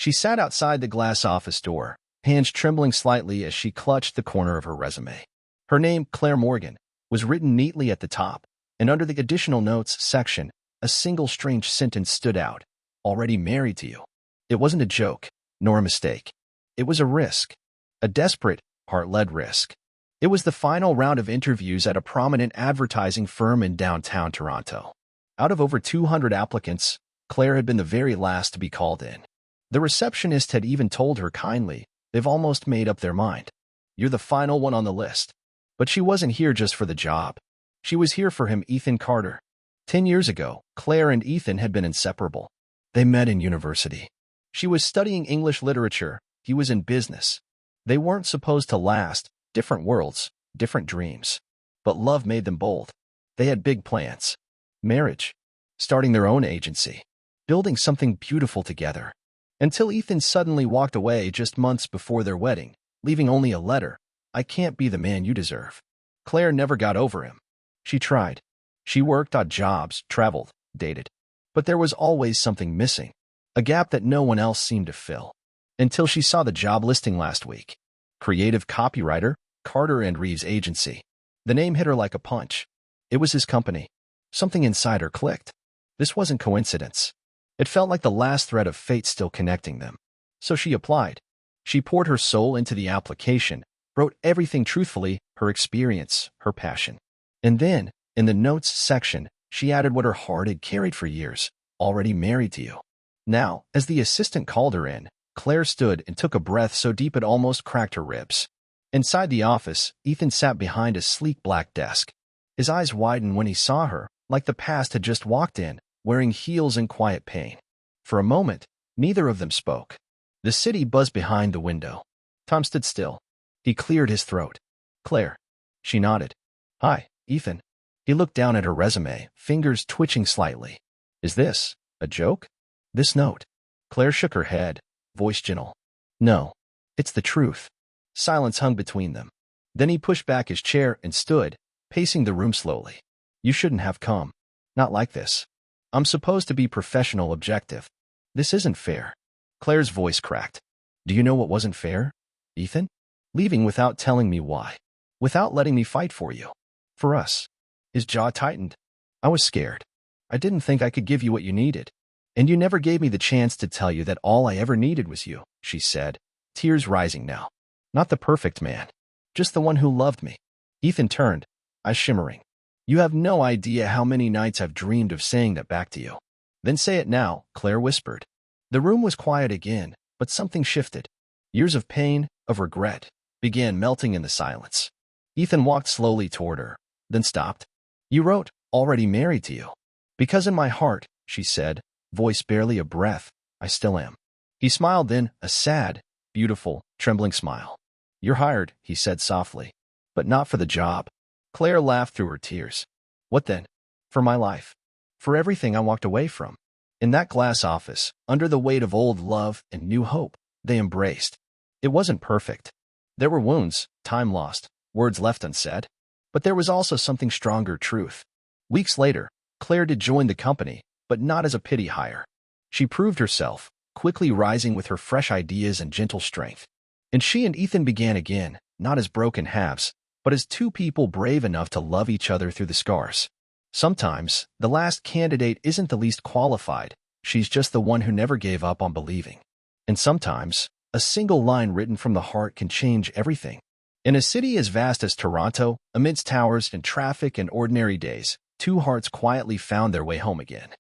She sat outside the glass office door, hands trembling slightly as she clutched the corner of her resume. Her name, Claire Morgan, was written neatly at the top, and under the additional notes section, a single strange sentence stood out. Already married to you. It wasn't a joke, nor a mistake. It was a risk. A desperate, heart-led risk. It was the final round of interviews at a prominent advertising firm in downtown Toronto. Out of over 200 applicants, Claire had been the very last to be called in. The receptionist had even told her kindly, "They've almost made up their mind. You're the final one on the list." But she wasn't here just for the job. She was here for him, Ethan Carter. 10 years ago, Claire and Ethan had been inseparable. They met in university. She was studying English literature. He was in business. They weren't supposed to last. Different worlds, different dreams. But love made them bold. They had big plans. Marriage. Starting their own agency. Building something beautiful together. Until Ethan suddenly walked away just months before their wedding, leaving only a letter. "I can't be the man you deserve." Claire never got over him. She tried. She worked odd jobs, traveled, dated. But there was always something missing. A gap that no one else seemed to fill. Until she saw the job listing last week. Creative copywriter, Carter and Reeves Agency. The name hit her like a punch. It was his company. Something inside her clicked. This wasn't coincidence. It felt like the last thread of fate still connecting them. So she applied. She poured her soul into the application, wrote everything truthfully, her experience, her passion. And then, in the notes section, she added what her heart had carried for years, "Already married to you." Now, as the assistant called her in, Claire stood and took a breath so deep it almost cracked her ribs. Inside the office, Ethan sat behind a sleek black desk. His eyes widened when he saw her, like the past had just walked in, wearing heels in quiet pain. For a moment, neither of them spoke. The city buzzed behind the window. Tom stood still. He cleared his throat. "Claire." She nodded. "Hi, Ethan." He looked down at her resume, fingers twitching slightly. "Is this a joke?" "This note." Claire shook her head, voice gentle. "No, it's the truth." Silence hung between them. Then he pushed back his chair and stood, pacing the room slowly. "You shouldn't have come. Not like this. I'm supposed to be professional, objective. This isn't fair." Claire's voice cracked. "Do you know what wasn't fair, Ethan? Leaving without telling me why. Without letting me fight for you. For us." His jaw tightened. "I was scared. I didn't think I could give you what you needed. And you never gave me the chance to tell you that all I ever needed was you," she said, tears rising now. "Not the perfect man. Just the one who loved me." Ethan turned, eyes shimmering. "You have no idea how many nights I've dreamed of saying that back to you." "Then say it now," Claire whispered. The room was quiet again, but something shifted. Years of pain, of regret, began melting in the silence. Ethan walked slowly toward her, then stopped. "You wrote, 'Already married to you.' Because in my heart," she said, voice barely a breath, "I still am." He smiled then, a sad, beautiful, trembling smile. "You're hired," he said softly. "But not for the job." Claire laughed through her tears. "What then?" "For my life. For everything I walked away from." In that glass office, under the weight of old love and new hope, they embraced. It wasn't perfect. There were wounds, time lost, words left unsaid. But there was also something stronger, truth. Weeks later, Claire did join the company, but not as a pity hire. She proved herself, quickly rising with her fresh ideas and gentle strength. And she and Ethan began again, not as broken halves, but as two people brave enough to love each other through the scars. Sometimes, the last candidate isn't the least qualified, she's just the one who never gave up on believing. And sometimes, a single line written from the heart can change everything. In a city as vast as Toronto, amidst towers and traffic and ordinary days, two hearts quietly found their way home again.